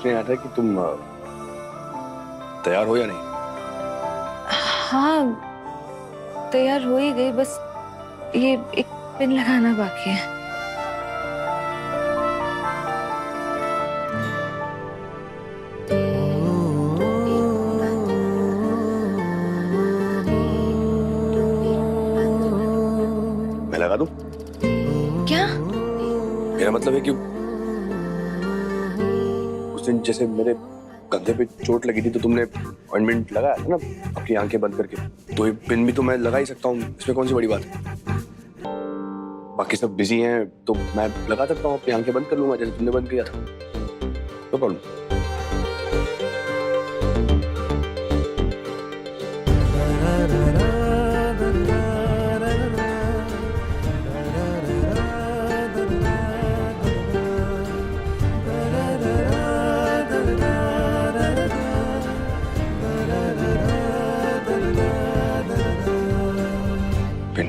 पूछने आया था कि तुम तैयार हो या नहीं। हाँ तैयार हो ही गई, बस ये एक पिन लगाना बाकी है। मैं लगा दूं? क्या? मेरा मतलब है कि उस दिन जैसे मेरे कंधे पे चोट लगी थी तो तुमने ऑइंटमेंट लगाया था ना अपनी आंखें बंद करके, तो ये पिन भी तो मैं लगा ही सकता हूँ, इसमें कौन सी बड़ी बात है। बाकी सब बिजी हैं तो मैं लगा सकता हूँ, अपनी आंखें बंद कर लूंगा जैसे तुमने बंद किया था। No problem. पिन।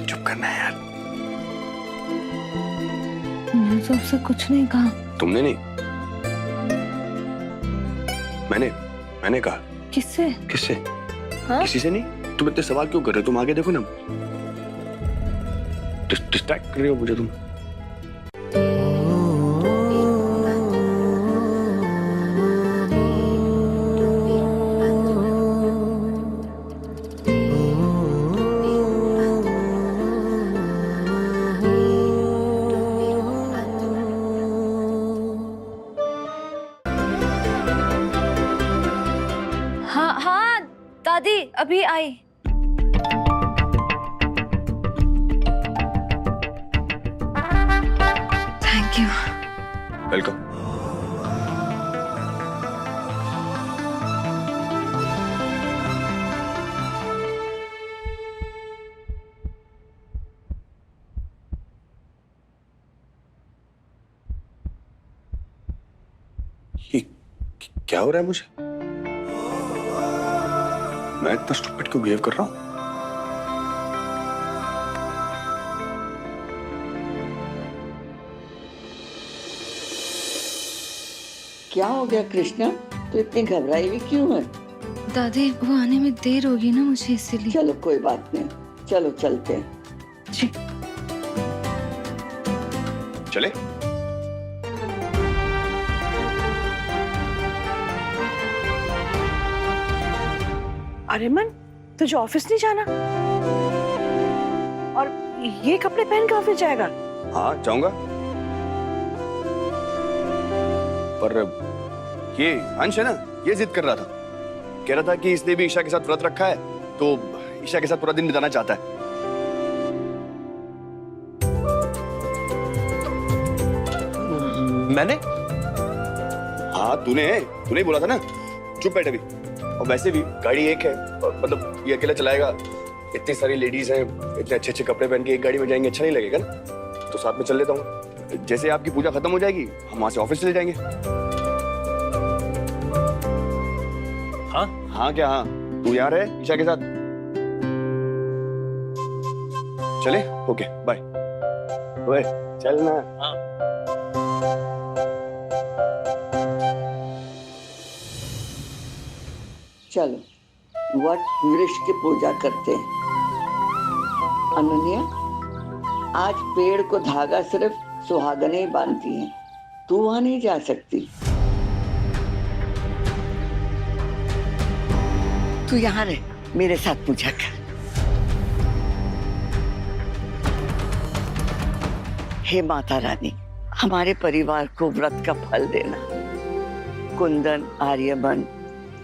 चुप करना है यार। मैंने तो आपसे कुछ नहीं कहा। तुमने नहीं, मैंने कहा। किससे? किससे? हाँ? किसी से नहीं। तुम इतने सवाल क्यों कर रहे हो? तुम आगे देखो ना। डिस्ट्रैक्ट कर रहे हो मुझे तुम। हाँ हाँ दादी अभी आई। Thank you. वेलकम। ये क्या हो रहा है मुझे? मैं इतना स्टूपिड क्यों बिहेव कर रहा हूँ? क्या हो गया कृष्णा, तो इतनी घबराई हुई क्यों है? दादी वो आने में देर होगी ना मुझे इसीलिए। चलो कोई बात नहीं, चलो चलते हैं। जी। चले? अरे मन, तुझे ऑफिस नहीं जाना? और ये कपड़े पहन के ऑफिस जाएगा? हाँ जाऊंगा, पर ये अंश है ना, ये जिद कर रहा था, कह रहा था कि इसने भी ईशा के साथ व्रत रखा है तो ईशा के साथ पूरा दिन बिताना चाहता है। मैंने? हाँ तूने तूने ही बोला था ना। चुप बैठ अभी। और वैसे भी गाड़ी एक है, और मतलब ये अकेला चलाएगा, इतनी सारी लेडीज हैं, इतने अच्छे अच्छे कपड़े पहन के एक गाड़ी में जाएंगे, अच्छा नहीं लगेगा ना। तो साथ में चल लेता हूँ। जैसे आपकी पूजा खत्म हो जाएगी हम वहां से ऑफिस चले जाएंगे। हाँ हाँ क्या हाँ, तू यहाँ रहे ईशा के साथ। चले ओके बाय। ओए चल ना। चलो वट वृक्ष की पूजा करते हैं। अनन्या, आज पेड़ को धागा सिर्फ सुहागनें ही बांधती हैं, तू वहां नहीं जा सकती। तू यहाँ रह, मेरे साथ पूजा कर। हे माता रानी, हमारे परिवार को व्रत का फल देना। कुंदन, आर्यमन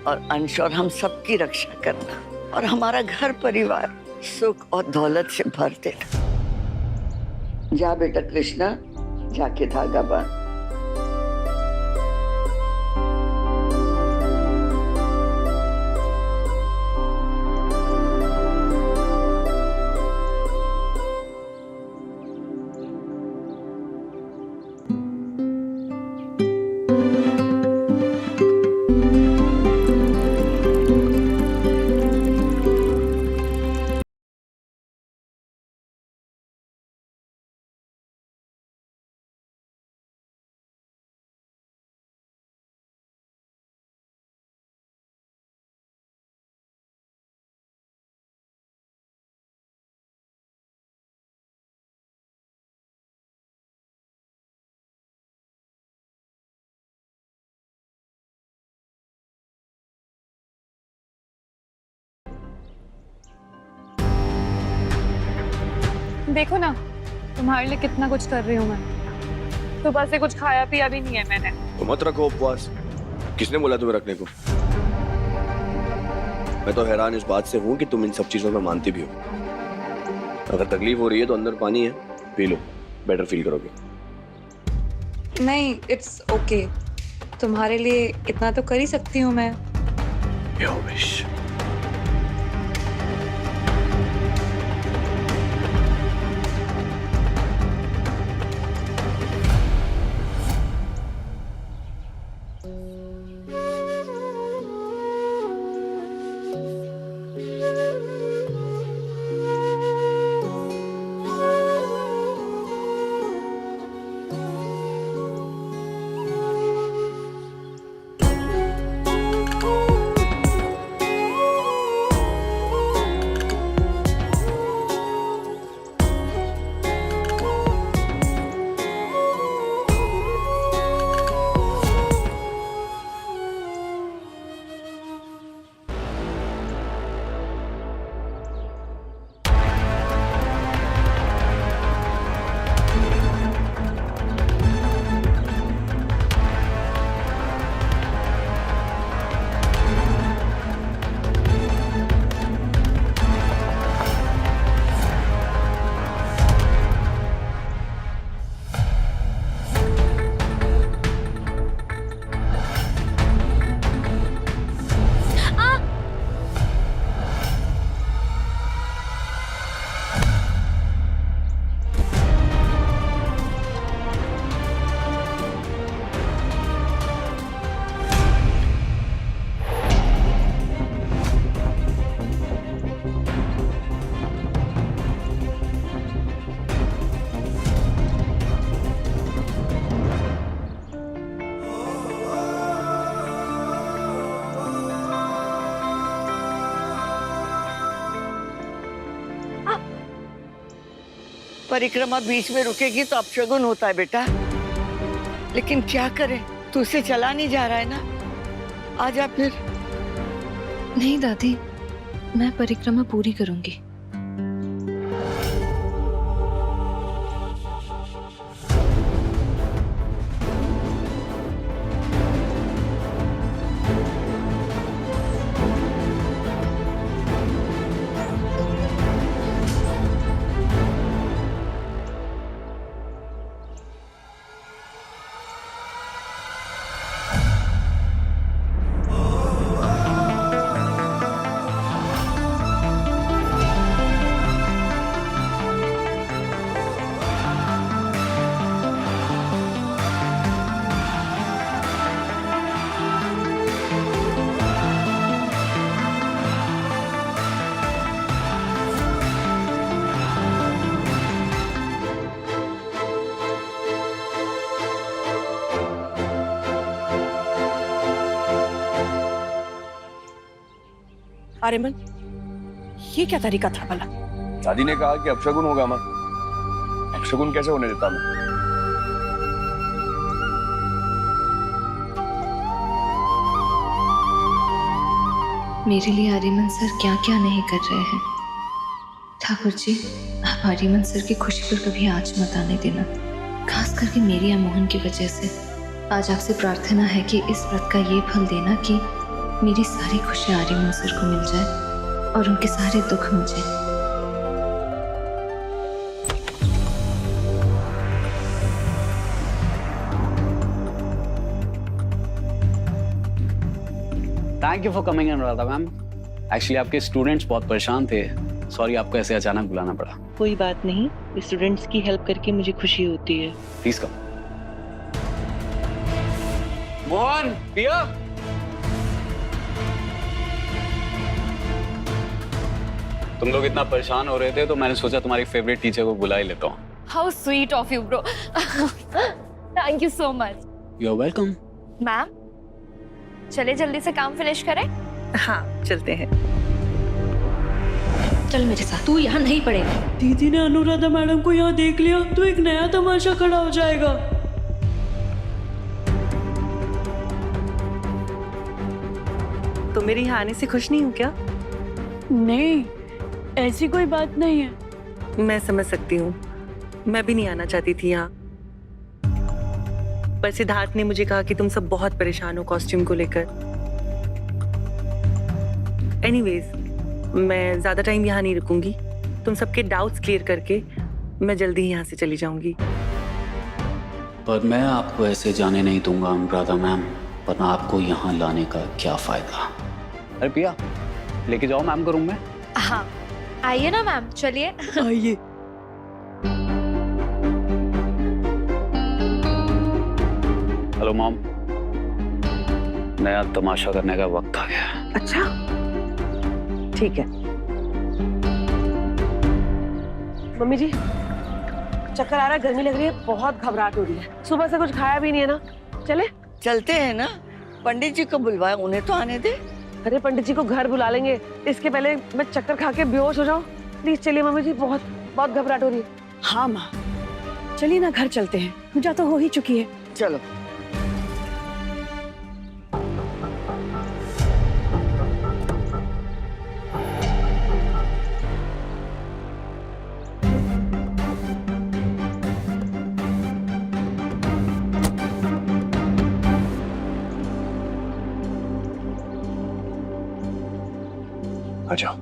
और अंश और हम सबकी रक्षा करना, और हमारा घर परिवार सुख और दौलत से भर देना। जा बेटा कृष्णा, जाके धागा बांध। देखो ना तुम्हारे लिए कितना कुछ कर रही हूँ मैं। सुबह से कुछ खाया पिया भी नहीं है मैंने। तो मत रखो उपवास। किसने बोला तुम्हें रखने को? मैं तो हैरान इस बात से हूँ कि तुम इन सब चीजों में मानती भी हो। अगर तकलीफ हो रही है तो अंदर पानी है, पी लो, बेटर फील करोगे। नहीं इट्स ओके, तुम्हारे लिए इतना तो कर ही सकती हूँ मैं। Your wish. परिक्रमा बीच में रुकेगी तो अपशगुन होता है बेटा। लेकिन क्या करें, तू उसे चला नहीं जा रहा है ना। आजा फिर। नहीं दादी, मैं परिक्रमा पूरी करूंगी। आर्यमन, ये क्या तरीका था भला? दादी ने कहा कि अपशगुन होगा माँ। अपशगुन कैसे होने देता मैं? मेरे लिए आर्यमन सर क्या क्या नहीं कर रहे हैं। ठाकुर जी, आप आर्यमन सर की खुशी पर कभी आँच मत आने देना, खास करके मेरी या मोहन की वजह से। आज आपसे प्रार्थना है कि इस व्रत का ये फल देना कि मेरी सारी खुशी आर्यमन सर को मिल जाए और उनके सारे दुख मुझे। Thank you for coming Anuradha ma'am. Actually आपके स्टूडेंट्स बहुत परेशान थे। सॉरी आपको ऐसे अचानक बुलाना पड़ा। कोई बात नहीं, स्टूडेंट्स की हेल्प करके मुझे खुशी होती है। Please come. मोहन, पिया। तुम लोग इतना परेशान हो रहे थे तो मैंने सोचा तुम्हारी फेवरेट टीचर को बुला ही लेता हूँ। How sweet of you, bro. Thank you so much. You are welcome. Ma'am, चले जल्दी से काम फिनिश करें। हाँ, चलते हैं। चल मेरे साथ, तू यहाँ नहीं पड़ेगा। दीदी ने अनुराधा मैडम को यहाँ देख लिया तो एक नया तमाशा खड़ा हो जाएगा। तो मेरे यहाँ आने से खुश नहीं हूँ क्या? नहीं, ऐसी कोई बात नहीं है। मैं समझ सकती हूँ, मैं भी नहीं आना चाहती थी यहाँ, पर सिद्धार्थ ने मुझे कहा कि तुम सब बहुत परेशान हो कॉस्ट्यूम को लेकर। एनीवेज, मैं ज्यादा टाइम यहाँ नहीं रुकूंगी। तुम सबके डाउट्स क्लियर करके मैं जल्दी ही यहाँ से चली जाऊंगी। पर मैं आपको ऐसे जाने नहीं दूंगा अनुराधा मैम, वरना आपको यहाँ लाने का क्या फायदा। अरे पिया, लेके जाओ मैम को रूम में। हाँ, आइए ना मैम, चलिए। आइए। हेलो मॉम, नया तमाशा करने का वक्त आ गया। अच्छा, ठीक है। मम्मी जी, चक्कर आ रहा है, गर्मी लग रही है, बहुत घबराहट हो रही है। सुबह से कुछ खाया भी नहीं है ना। चले? चलते हैं ना, पंडित जी को बुलवाए, उन्हें तो आने दे। अरे पंडित जी को घर बुला लेंगे, इसके पहले मैं चक्कर खा के बेहोश हो जाऊं। प्लीज चलिए मम्मी जी, बहुत बहुत घबराहट हो रही है। हाँ माँ, चलिए ना घर चलते हैं, पूजा तो हो ही चुकी है। चलो। आ जाओ।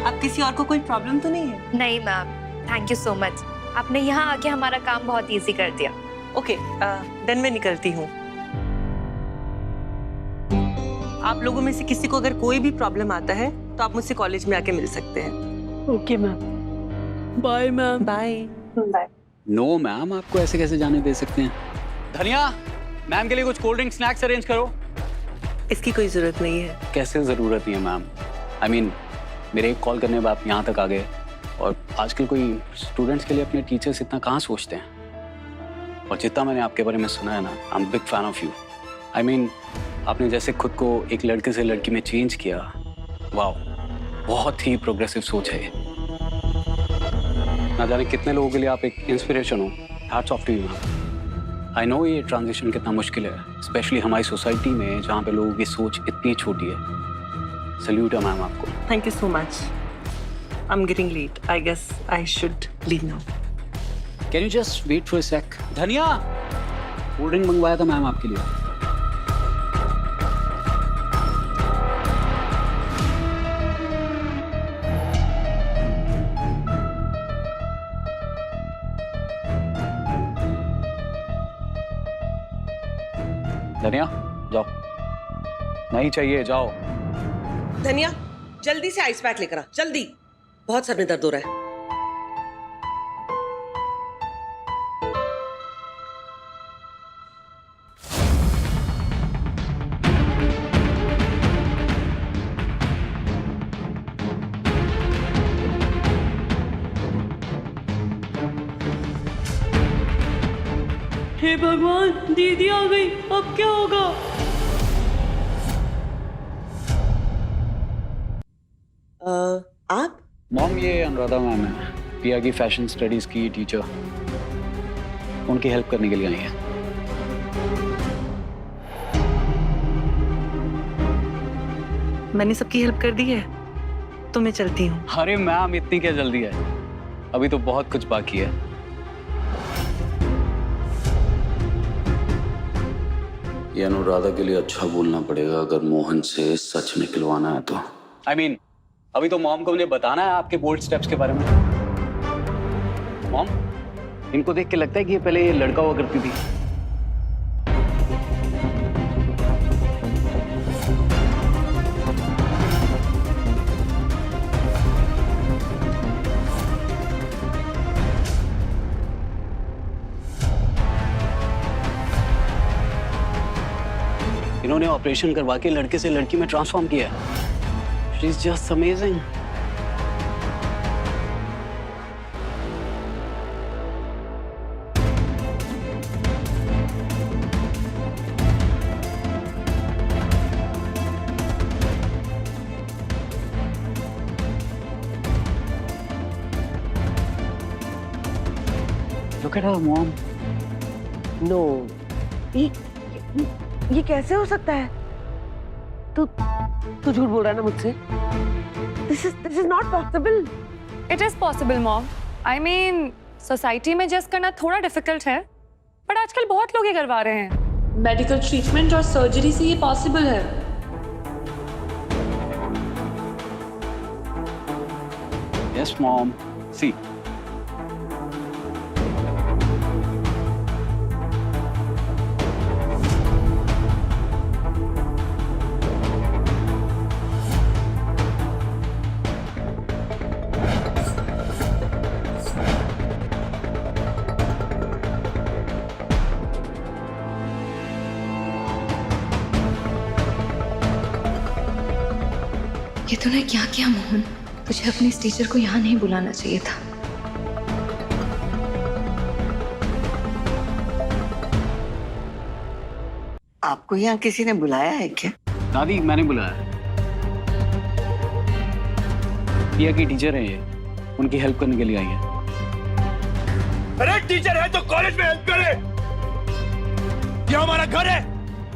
अब किसी और को कोई प्रॉब्लम तो नहीं है? नहीं ma'am, thank you so much. आपने यहाँ आके हमारा काम बहुत इजी कर दिया। ओके, देन मैं निकलती हूँ। आप लोगों में से किसी को अगर कोई भी प्रॉब्लम आता है तो आप मुझसे कॉलेज में आके मिल सकते हैं। Okay ma'am, bye ma'am. Bye. No ma'am, आपको ऐसे कैसे जाने दे सकते हैं। धनिया, मैम के लिए कुछ कोल्ड ड्रिंक स्नैक्स अरेंज करो। इसकी कोई जरूरत नहीं है। कैसे जरूरत नहीं है मैम? आई मीन, मेरे एक कॉल करने में आप यहाँ तक आ गए, और आजकल कोई स्टूडेंट्स के लिए अपने टीचर्स इतना कहाँ सोचते हैं। और जितना मैंने आपके बारे में सुना है ना, I am big fan of you. I mean, आपने जैसे खुद को एक लड़के से लड़की में चेंज किया, वाह, बहुत ही प्रोग्रेसिव सोच है। ना जाने कितने लोगों के लिए आप एक इंस्पिरेशन हो। Hats off to you ma'am. I know ये ट्रांजिशन कितना मुश्किल है, स्पेशली हमारी सोसाइटी में जहाँ पे लोगों की सोच इतनी छोटी है। सल्यूट है मैम आपको। Thank you so much. I am getting late, I guess I should leave now. Can you just wait for a sec? धनिया, कोल्ड ड्रिंक मंगवाया था मैम आपके लिए। धनिया जाओ, नहीं चाहिए, जाओ। धनिया जल्दी से आइस पैक लेकर आ, जल्दी, बहुत सर में दर्द हो रहा है। हे भगवान, दीदी आ गई, अब क्या होगा? आप? मॉम, ये अनुराधा मैम है, पिया की फैशन स्टडीज की टीचर, उनकी हेल्प करने के लिए आई है। मैंने सबकी हेल्प कर दी है, तो मैं चलती हूँ। अरे मैम, इतनी क्या जल्दी है, अभी तो बहुत कुछ बाकी है। ये अनुराधा के लिए अच्छा बोलना पड़ेगा अगर मोहन से सच निकलवाना है तो। I mean, अभी तो मॉम को मुझे बताना है आपके बोल्ड स्टेप्स के बारे में। मॉम, इनको देख के लगता है कि ये पहले ये लड़का हुआ करती थी। इन्होंने ऑपरेशन करवा के लड़के से लड़की में ट्रांसफॉर्म किया है। She is just amazing. Look at her, mom. No, ये कैसे हो सकता है? तू झूठ बोल रहा है ना मुझसे? This is not possible. It is possible, mom. I mean, society में जस्ट करना थोड़ा डिफिकल्ट है, बट आजकल बहुत लोग ये करवा रहे हैं। मेडिकल ट्रीटमेंट और सर्जरी से ये पॉसिबल है। Yes, mom. See. ये तूने क्या किया मोहन? तुझे अपनी इस टीचर को यहाँ नहीं बुलाना चाहिए था। आपको यहाँ किसी ने बुलाया है क्या? दादी, मैंने बुलाया। पिया की टीचर है ये, उनकी हेल्प करने के लिए आई है। अरे टीचर है तो कॉलेज में हेल्प करे। ये हमारा घर है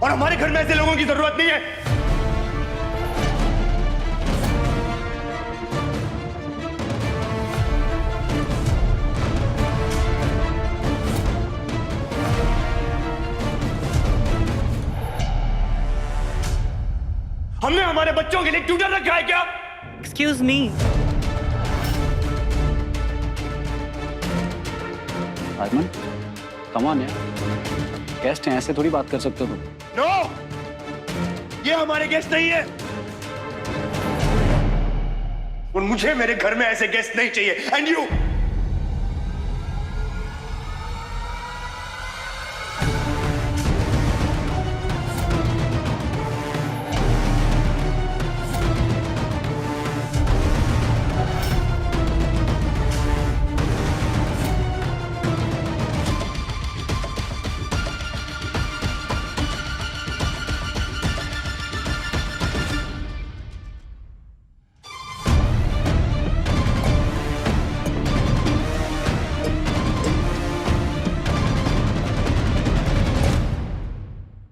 और हमारे घर में ऐसे लोगों की जरूरत नहीं है। हमने हमारे बच्चों के लिए ट्यूटर रखा है क्या? Excuse me. Arman, come on यार, गेस्ट हैं, ऐसे थोड़ी बात कर सकते हो तुम। नो, ये हमारे गेस्ट नहीं है और मुझे मेरे घर में ऐसे गेस्ट नहीं चाहिए। And you